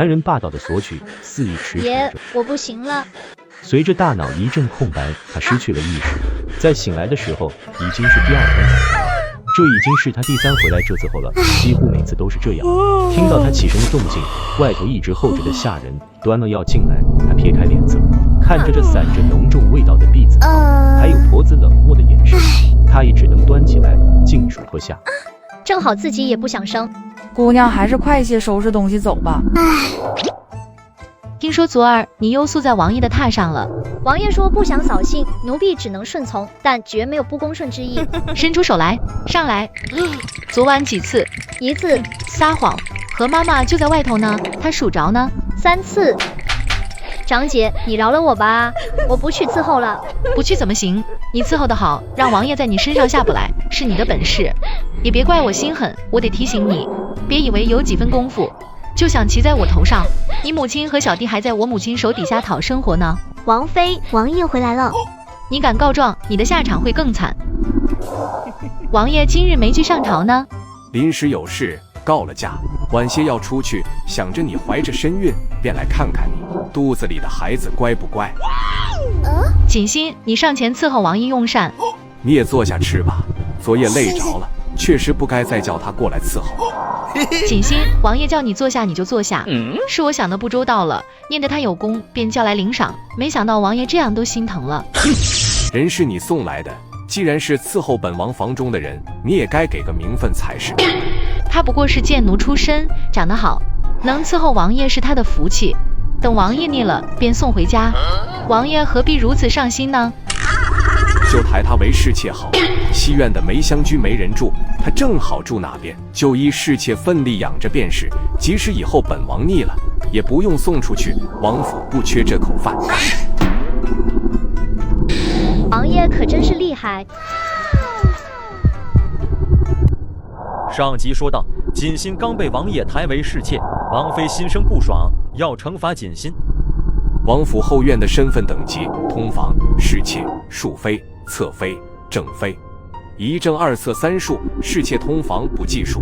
男人霸道的索取，肆意驰骋爷着。，我不行了。随着大脑一阵空白，他失去了意识。在醒来的时候，已经是第二天早上。这已经是他第3回来这伺候了，几乎每次都是这样。听到他起身的动静，外头一直候着的下人端了药进来，他撇开脸色，看着这散着浓重味道的篦子汤，还有婆子冷漠的眼神，他也只能端起来尽数喝下。正好自己也不想生。姑娘，还是快些收拾东西走吧。听说昨儿你又宿在王爷的榻上了，王爷说不想扫兴，奴婢只能顺从，但绝没有不恭顺之意。伸出手来，上来。昨晚几次1次、撒谎，和妈妈就在外头呢，她数着呢。 3次。长姐，你饶了我吧，我不去伺候了。不去怎么行？你伺候得好，让王爷在你身上下不来，是你的本事。也别怪我心狠，我得提醒你，别以为有几分功夫就想骑在我头上。你母亲和小弟还在我母亲手底下讨生活呢。王妃，王爷回来了。你敢告状，你的下场会更惨。王爷今日没去上朝呢？临时有事告了假，晚些要出去，想着你怀着身孕，便来看看你肚子里的孩子乖不乖。锦心，你上前伺候王爷用膳。你也坐下吃吧，昨夜累着了，确实不该再叫他过来伺候。锦心，王爷叫你坐下你就坐下，是我想的不周到了，念得他有功，便叫来领赏，没想到王爷这样都心疼了。人是你送来的，既然是伺候本王房中的人，你也该给个名分才是。他不过是贱奴出身，长得好，能伺候王爷是他的福气。等王爷腻了，便送回家。王爷何必如此上心呢？就抬他为侍妾好，西院的梅香居没人住，他正好住那边，就依侍妾分力养着便是。即使以后本王腻了，也不用送出去，王府不缺这口饭。王爷可真是厉害。上集说到，锦心刚被王爷抬为侍妾，王妃心生不爽，要惩罚锦心。王府后院的身份等级：通房、侍妾、庶妃、侧妃、正妃，一正二侧3庶，侍妾通房不计数。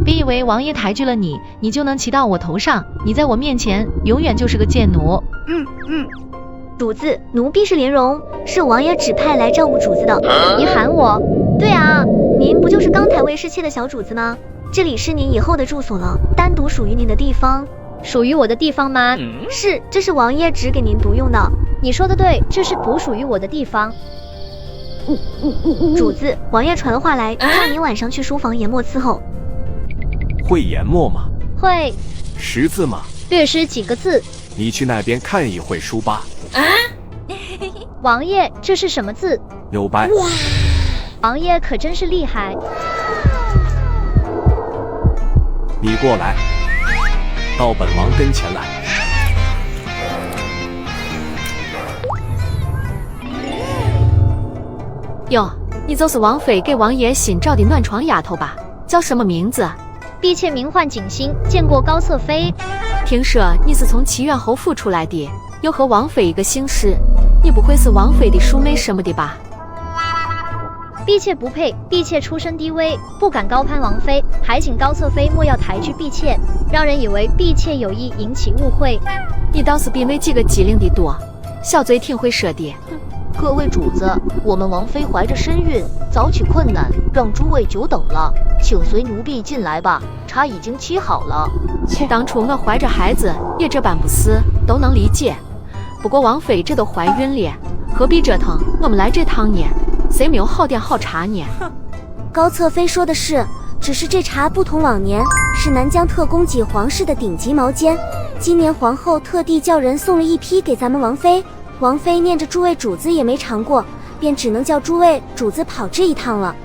别以为王爷抬举了你，你就能骑到我头上，你在我面前永远就是个贱奴。主子，奴婢是莲蓉，是王爷指派来照顾主子的。你喊我？对啊，您不就是刚抬为侍妾的小主子吗？这里是您以后的住所了，单独属于您的地方。属于我的地方吗？是，这是王爷只给您独用的。你说的对，这是不属于我的地方。主子，王爷传话来，让您晚上去书房研墨伺候。会研墨吗？会。识字吗？略识几个字。你去那边看一会书吧。王爷，这是什么字？有白。王爷可真是厉害。你过来，到本王跟前来。哟，你就是王妃给王爷新找的暖床丫头吧？叫什么名字？婢妾名唤锦心，见过高侧妃。听说你是从齐院侯府出来的，又和王妃一个姓氏，你不会是王妃的淑妹什么的吧？婢妾不配，婢妾出身低微，不敢高攀王妃，还请高侧妃莫要抬举婢妾，让人以为婢妾有意引起误会。你倒是比那几个机灵的多，小嘴挺会说的。各位主子，我们王妃怀着身孕，早起困难，让诸位久等了，请随奴婢进来吧，茶已经沏好了。当初我怀着孩子也这般不是，都能理解。不过王妃这都怀孕了，何必折腾我们来这趟呢？谁没有好点好茶呢？高侧妃说的是，只是这茶不同往年，是南疆特供给皇室的顶级毛尖。今年皇后特地叫人送了一批给咱们王妃，王妃念着诸位主子也没尝过，便只能叫诸位主子跑这一趟了。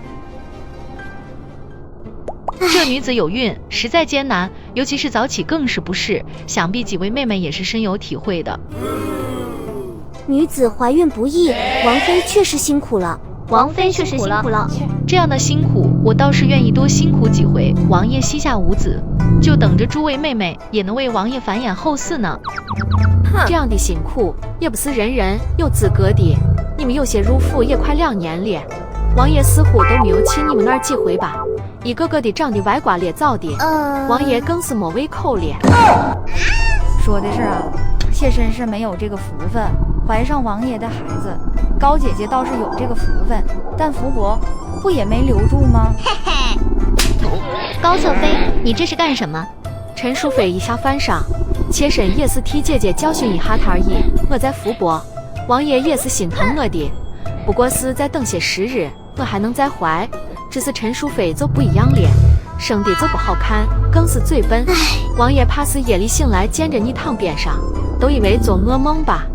这女子有孕实在艰难，尤其是早起更是不适，想必几位妹妹也是深有体会的。女子怀孕不易，王妃确实辛苦了。王妃确实辛苦了。这样的辛苦，我倒是愿意多辛苦几回。王爷膝下无子，就等着诸位妹妹也能为王爷繁衍后嗣呢。这样的辛苦也不是人人有资格的。你们有些入府也快2年了，王爷似乎都没有去你们那儿几回吧？一个个的长得歪瓜裂枣的，王爷更是没胃口了。说的是啊，妾身是没有这个福分怀上王爷的孩子，高姐姐倒是有这个福分，但福伯不也没留住吗？高侧妃，你这是干什么？陈淑妃一下犯上，妾身也是替姐姐教训一下她而已。我在福伯，王爷也是心疼我的，不过是再等些时日，我还能再怀。只是陈淑妃就不一样了，生的就不好看，更是嘴笨。王爷怕是夜里醒来见着你躺边上，都以为做噩梦吧。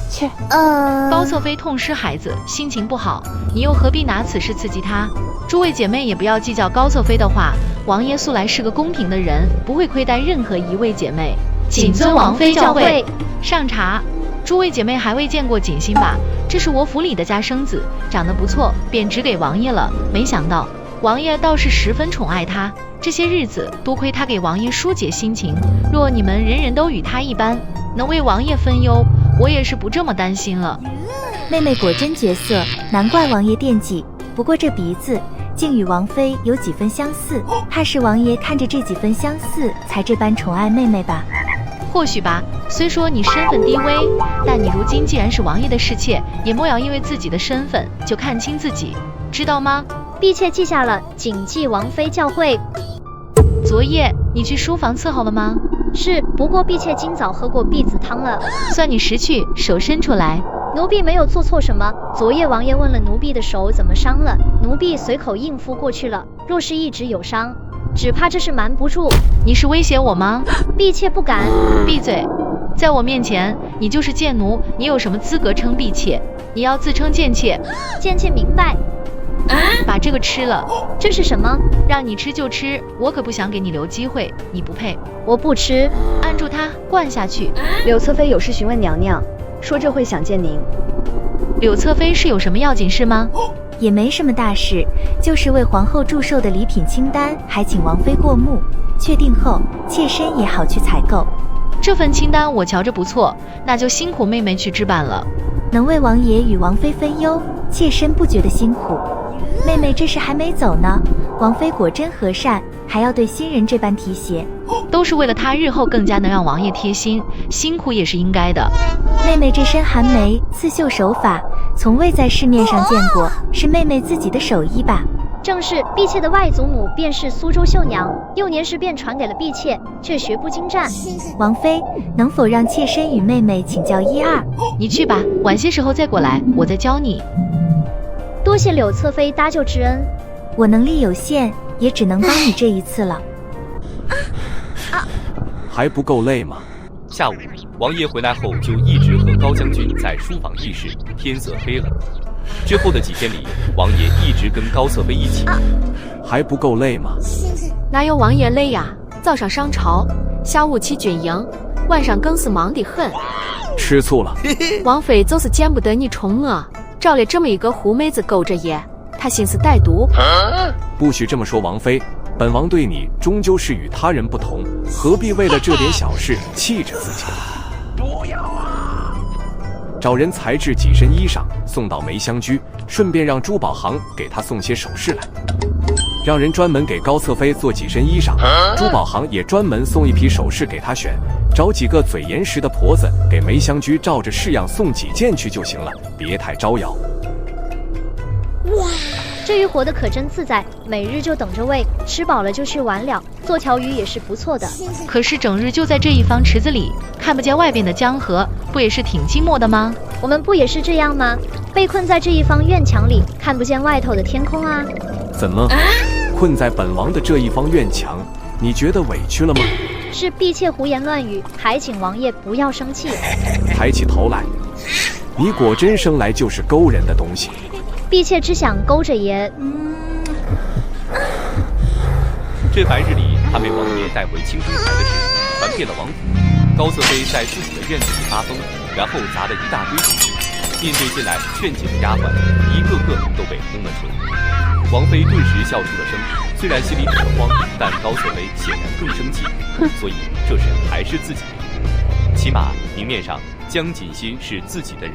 切，高侧妃痛失孩子，心情不好，你又何必拿此事刺激她？诸位姐妹也不要计较高侧妃的话，王爷素来是个公平的人，不会亏待任何一位姐妹。谨遵王妃教诲。上茶。诸位姐妹还未见过锦心吧？这是我府里的家生子，长得不错，便指给王爷了。没想到王爷倒是十分宠爱他，这些日子多亏他给王爷疏解心情。若你们人人都与他一般，能为王爷分忧，我也是不这么担心了。妹妹果真绝色，难怪王爷惦记。不过这鼻子竟与王妃有几分相似，怕是王爷看着这几分相似，才这般宠爱妹妹吧。或许吧，虽说你身份低微，但你如今既然是王爷的侍妾，也莫要因为自己的身份就看轻自己，知道吗？婢妾记下了，谨记王妃教诲。昨夜你去书房伺候了吗？是，不过婢妾今早喝过避子汤了。算你识趣，手伸出来。奴婢没有做错什么，昨夜王爷问了奴婢的手怎么伤了，奴婢随口应付过去了。若是一直有伤，只怕这是瞒不住。你是威胁我吗？婢妾不敢。闭嘴！在我面前，你就是贱奴，你有什么资格称婢妾？你要自称贱妾。贱妾明白。把这个吃了。这是什么？让你吃就吃，我可不想给你留机会，你不配。我不吃。按住他，灌下去。柳侧妃有事询问娘娘，说这会想见您。柳侧妃是有什么要紧事吗？也没什么大事，就是为皇后祝寿的礼品清单，还请王妃过目，确定后，妾身也好去采购。这份清单我瞧着不错，那就辛苦妹妹去置办了。能为王爷与王妃分忧，妾身不觉得辛苦。妹妹这事还没走呢，王妃果真和善，还要对新人这般提携，都是为了她日后更加能让王爷贴心，辛苦也是应该的。妹妹这身寒梅刺绣手法，从未在市面上见过，是妹妹自己的手艺吧？正是，婢妾的外祖母便是苏州绣娘，幼年时便传给了婢妾，却学不精湛。王妃，能否让妾身与妹妹请教一二？你去吧，晚些时候再过来，我再教你。多谢柳侧妃搭救之恩，我能力有限，也只能帮你这一次了。还不够累吗？下午，王爷回来后就一直和高将军在书房议事，天色黑了。之后的几天里，王爷一直跟高侧妃一起。还不够累吗？哪有王爷累呀？早上上朝，下午去军营，晚上更是忙得很。吃醋了？王妃就是见不得你宠我，找了这么一个狐妹子勾着爷，她心思歹毒。不许这么说，王妃。本王对你终究是与他人不同，何必为了这点小事气着自己？不要啊！找人裁制几身衣裳送到梅香居，顺便让珠宝行给他送些首饰来。让人专门给高侧妃做几身衣裳，珠宝行也专门送一批首饰给他选。找几个嘴严实的婆子给梅香居照着式样送几件去就行了，别太招摇。哇！这鱼活得可真自在，每日就等着喂，吃饱了就去玩了。做条鱼也是不错的。可是整日就在这一方池子里，看不见外边的江河，不也是挺寂寞的吗？我们不也是这样吗？被困在这一方院墙里，看不见外头的天空啊。怎么，困在本王的这一方院墙，你觉得委屈了吗？是婢妾胡言乱语，还请王爷不要生气。抬起头来，你果真生来就是勾人的东西。婢妾只想勾着爷。这白日里，他被王爷带回青州台的事传遍了王府。高侧妃在自己的院子里发疯，然后砸了一大堆东西。面对进来劝解的丫鬟，一个个都被轰了出来。王妃顿时笑出了声，虽然心里很慌，但高侧妃显然更生气，所以这事还是自己的。起码明面上，江锦心是自己的人。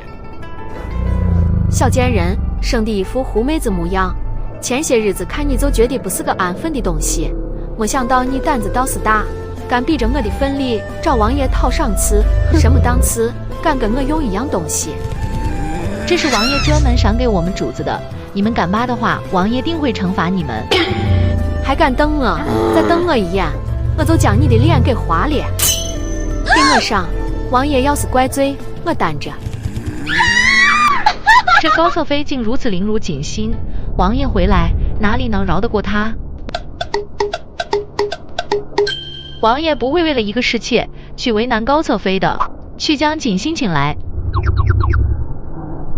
小贱人，生的一副狐妹子模样，前些日子看你就觉得不是个安分的东西，没想到你胆子倒是大。敢逼着我的份里找王爷讨赏赐，什么档次，敢跟我用一样东西？这是王爷专门赏给我们主子的，你们敢扒的话，王爷定会惩罚你们。还敢瞪我？再瞪我一眼，我就将你的脸给划了。给我上！王爷要是怪罪，我担着。这高侧妃竟如此凌辱锦心，王爷回来哪里能饶得过他？王爷不会为了一个侍妾去为难高侧妃的，去将锦心请来。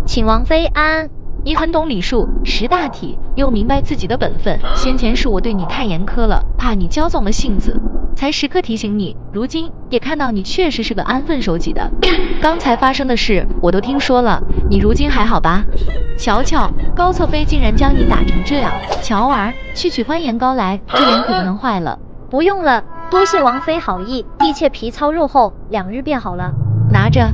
请王妃安。你很懂礼数，识大体，又明白自己的本分。先前是我对你太严苛了，怕你骄纵了性子，才时刻提醒你。如今也看到你确实是个安分守己的。刚才发生的事我都听说了，你如今还好吧？瞧瞧，高侧妃竟然将你打成这样。乔儿，去取欢颜膏来，这脸可不能坏了。不用了，多谢王妃好意，婢妾皮糙肉厚，2日便好了。拿着。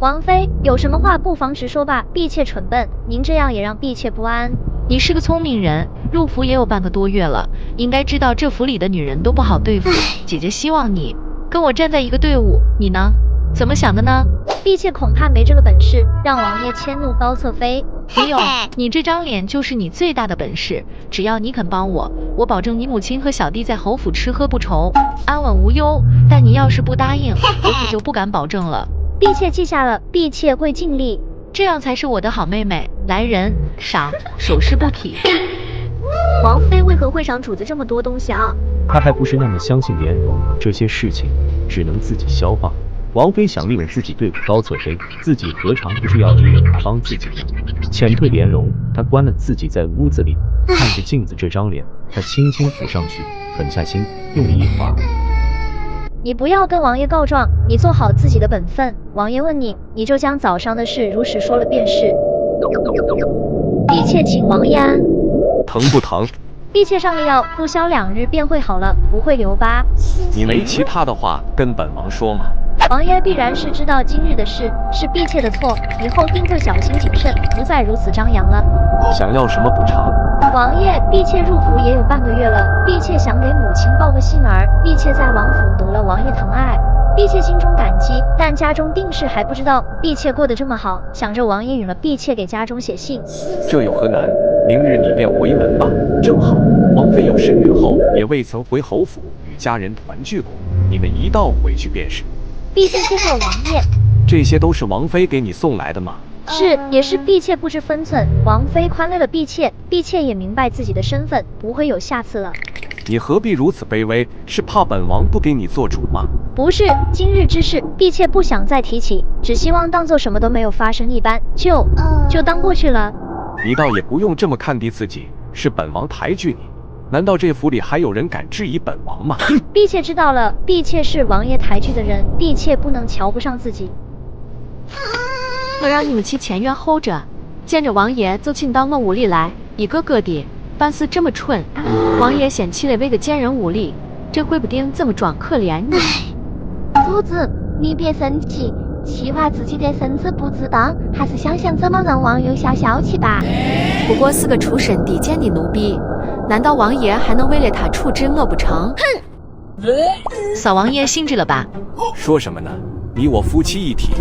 王妃有什么话不妨直说吧，婢妾蠢笨，您这样也让婢妾不安。你是个聪明人，入府也有半个多月了，应该知道这府里的女人都不好对付。姐姐希望你跟我站在一个队伍，你呢？怎么想的呢？婢妾恐怕没这个本事，让王爷迁怒高侧妃。不用，你这张脸就是你最大的本事。只要你肯帮我，我保证你母亲和小弟在侯府吃喝不愁，安稳无忧。但你要是不答应，我可就不敢保证了。婢妾记下了，婢妾会尽力。这样才是我的好妹妹。来人，赏，手势不体。王妃为何会赏主子这么多东西啊？她还不是那么相信莲蓉，这些事情只能自己消化。王妃想利用自己对付高侧妃，自己何尝不是要利用她帮自己呢？遣退莲蓉，她关了自己在屋子里，看着镜子这张脸，她轻轻抚上去，狠下心，用力一划。你不要跟王爷告状，你做好自己的本分。王爷问你，你就将早上的事如实说了便是。婢妾请王爷安。疼不疼？婢妾上了药，不消2日便会好了，不会留疤。你没其他的话跟本王说吗？王爷必然是知道今日的事是婢妾的错，以后定会小心谨慎，不再如此张扬了。想要什么补偿？王爷，婢妾入府也有半个月了，婢妾想给母亲报个信儿。婢妾在王府得了王爷疼爱，婢妾心中感激，但家中定是还不知道婢妾过得这么好，想着王爷允了婢妾给家中写信。这有何难？明日你便回门吧，正好王妃有身孕后也未曾回侯府与家人团聚过，你们一道回去便是。婢妾谢谢王爷。这些都是王妃给你送来的吗？是，也是婢妾不知分寸，王妃宽慰了婢妾，婢妾也明白自己的身份，不会有下次了。你何必如此卑微？是怕本王不给你做主吗？不是，今日之事，婢妾不想再提起，只希望当做什么都没有发生一般，就当过去了。你倒也不用这么看低自己，是本王抬举你。难道这府里还有人敢质疑本王吗？婢妾知道了，婢妾是王爷抬举的人，婢妾不能瞧不上自己。我让你们去前院候着，见着王爷就请到我屋里来，一个个的办事这么蠢，王爷嫌弃了为个贱人无礼，这会不定怎么装可怜呢？主子，你别生气，气话自己的身子不值当，还是想想怎么让王爷消消气吧。不过是个出身低贱的奴婢，难道王爷还能为了他处置我不成？扫王爷兴致了吧？说什么呢？你我夫妻一体，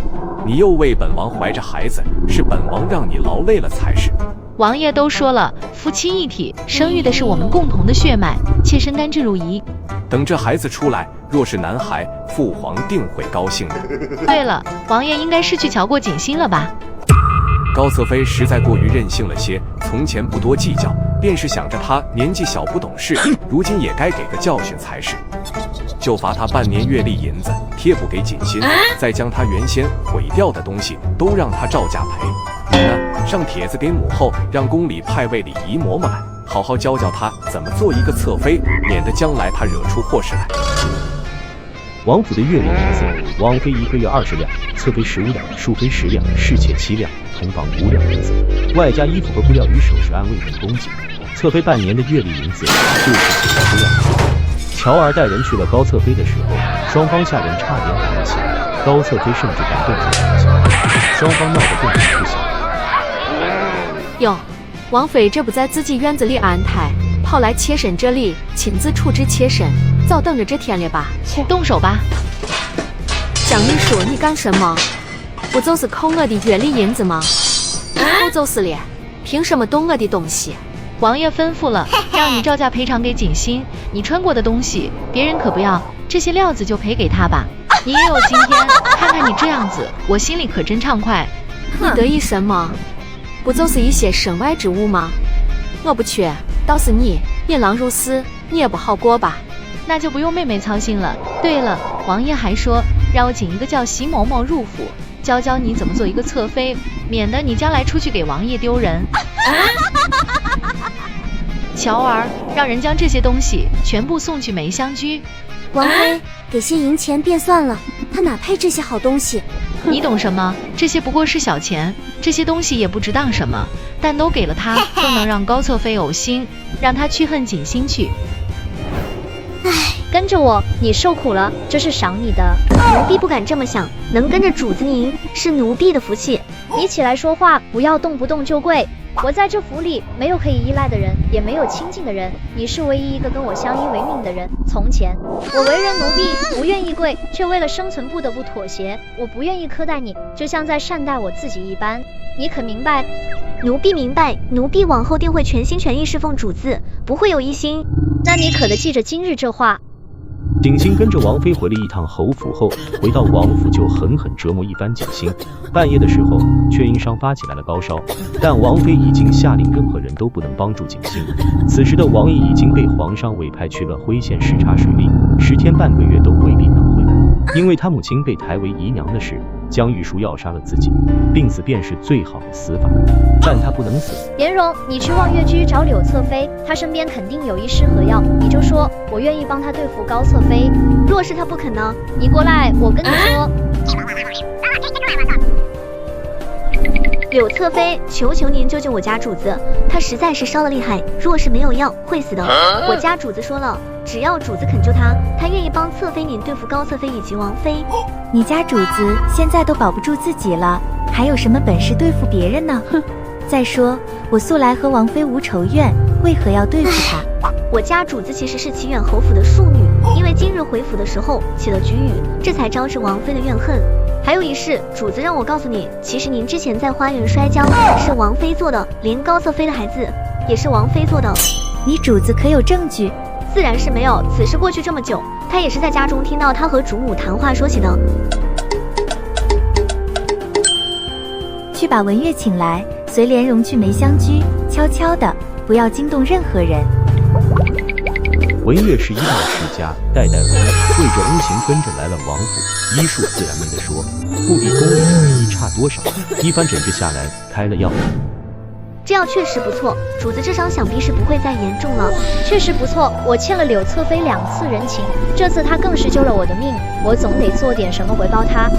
你又为本王怀着孩子，是本王让你劳累了才是。王爷都说了，夫妻一体，生育的是我们共同的血脉，妾身甘之如饴。等这孩子出来，若是男孩，父皇定会高兴的。对了，王爷应该是去瞧过锦心了吧？高侧妃实在过于任性了些，从前不多计较，便是想着她年纪小不懂事，如今也该给个教训才是。就罚他半年月例银子，贴补给锦心，再将他原先毁掉的东西都让他照价赔。你呢，上帖子给母后，让宫里派位礼仪嬷嬷来，好好教教他怎么做一个侧妃，免得将来他惹出祸事来。王府的月例银子，王妃1个月20两，侧妃15两，庶妃10两，侍妾7两，同房5两银子，外加衣服和布料与首饰按位1公斤。侧妃半年的月例银子就是9两。乔儿带人去了高侧妃的时候，双方下人差点打了起来，高侧妃甚至敢动手打架，双方闹得更加不小。哟，王妃这不在自己院子里安胎，跑来妾身这里亲自处置妾身，早等着这天了吧？动手吧！江秘书，你干什么？不就是扣我的月例银子吗？以后就是了，凭什么动我的东西？王爷吩咐了，让你照价赔偿给锦心。你穿过的东西，别人可不要，这些料子就赔给他吧。你也有今天，看看你这样子，我心里可真畅快。你得意什么？不就是一些身外之物吗？我不缺，倒是你引狼入室，你也不好过吧？那就不用妹妹操心了。对了，王爷还说让我请一个叫席某某入府，教教你怎么做一个侧妃，免得你将来出去给王爷丢人。乔儿，让人将这些东西全部送去梅香居。王妃，给些银钱便算了，他哪配这些好东西？你懂什么？这些不过是小钱，这些东西也不值当什么，但都给了他，更能让高侧妃呕心，让他去恨锦心去。跟着我，你受苦了，这是赏你的。奴婢不敢这么想，能跟着主子您是奴婢的福气。你起来说话，不要动不动就跪。我在这府里没有可以依赖的人，也没有亲近的人，你是唯一一个跟我相依为命的人。从前我为人奴婢，不愿意跪，却为了生存不得不妥协。我不愿意苛待你，就像在善待我自己一般，你可明白？奴婢明白，奴婢往后定会全心全意侍奉主子，不会有异心。那你可得记着今日这话。锦心跟着王妃回了一趟侯府后，回到王府就狠狠折磨一番锦心。半夜的时候，却因伤发起来了高烧，但王妃已经下令任何人都不能帮助锦心。此时的王爷已经被皇上委派去了徽县视察水利，10天半个月都未必能回来。因为他母亲被抬为姨娘的事，江玉书要杀了自己，病死便是最好的死法，但他不能死。颜容，你去望月居找柳侧妃，她身边肯定有一施和药，你就说我愿意帮她对付高侧妃。若是她不肯呢？你过来，我跟你说。柳侧妃，求求您救救我家主子，他实在是烧得厉害，若是没有药会死的。我家主子说了，只要主子肯救他，他愿意帮侧妃您对付高侧妃以及王妃。你家主子现在都保不住自己了，还有什么本事对付别人呢？再说我素来和王妃无仇怨，为何要对付她？我家主子其实是齐远侯府的庶女，因为今日回府的时候起了局语，这才招致王妃的怨恨。还有一事，主子让我告诉你，其实您之前在花园摔跤是王妃做的，连高侧妃的孩子也是王妃做的。你主子可有证据？自然是没有，此事过去这么久，他也是在家中听到他和主母谈话说起的。去把文月请来，随莲蓉去梅香居，悄悄的，不要惊动任何人。文月是一大世家，代代为贵着恩情跟着来了王府，医术自然没得说，不比宫里的御医差多少。一番诊治下来，开了药。这药确实不错，主子这伤想必是不会再严重了。确实不错，我欠了柳侧妃2次人情，这次她更是救了我的命，我总得做点什么回报她。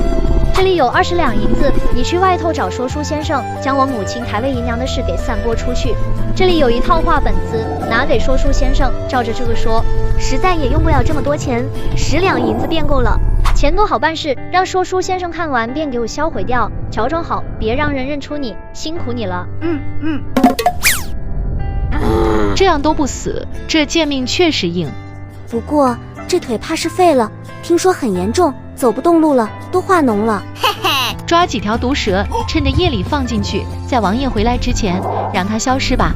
这里有20两银子，你去外头找说书先生，将我母亲抬为姨娘的事给散播出去。这里有一套画本子，拿给说书先生，照着这个说。实在也用不了这么多钱，10两银子便够了。钱多好办事，让说书先生看完便给我销毁掉，乔装好，别让人认出你，辛苦你了。这样都不死，这贱命确实硬。不过这腿怕是废了，听说很严重，走不动路了，都化脓了。抓几条毒蛇，趁着夜里放进去，在王爷回来之前让他消失吧。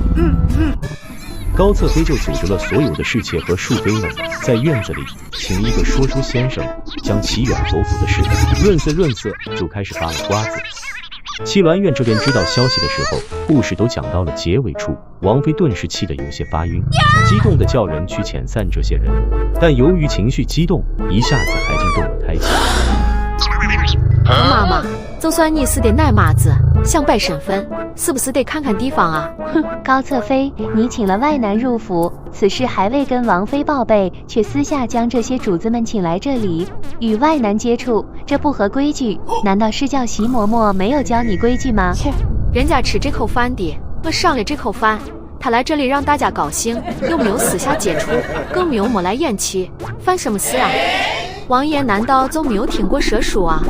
高侧妃就组织了所有的侍妾和庶妃们，在院子里请一个说书先生，将齐远侯府的事润色，就开始发了瓜子。七鸾院这边知道消息的时候，故事都讲到了结尾处，王妃顿时气得有些发晕，激动的叫人去遣散这些人，但由于情绪激动，一下子还惊动了胎气。妈妈，就算你是的奶妈子，想摆身份，是不是得看看地方啊？高侧妃，你请了外男入府，此事还未跟王妃报备，却私下将这些主子们请来这里，与外男接触，这不合规矩。难道是叫席嬷嬷没有教你规矩吗？人家吃这口饭的，我赏了这口饭。他来这里让大家高兴，又没有私下接触，更没有摸来眼去，犯什么事啊？王爷难道就没有听过蛇书啊？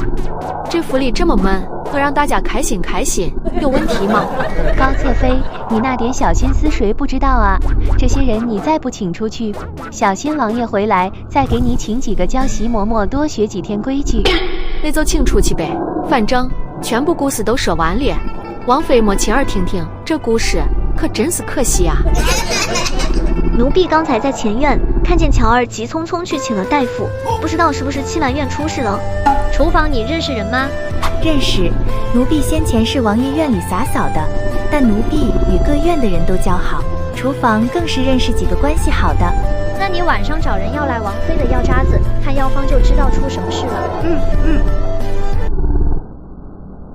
这府里这么闷，多让大家开心开心，有问题吗？高侧妃，你那点小心思谁不知道啊？这些人你再不请出去，小心王爷回来再给你请几个教习嬷嬷多学几天规矩。那就请出去呗，反正全部故事都说完了，王妃莫亲耳听听，这故事可真是可惜啊。奴婢刚才在前院看见乔儿急匆匆去请了大夫，不知道是不是七兰院出事了。厨房你认识人吗？认识，奴婢先前是王爷院里洒扫的，但奴婢与各院的人都交好，厨房更是认识几个关系好的。那你晚上找人要来王妃的药渣子，看药方就知道出什么事了。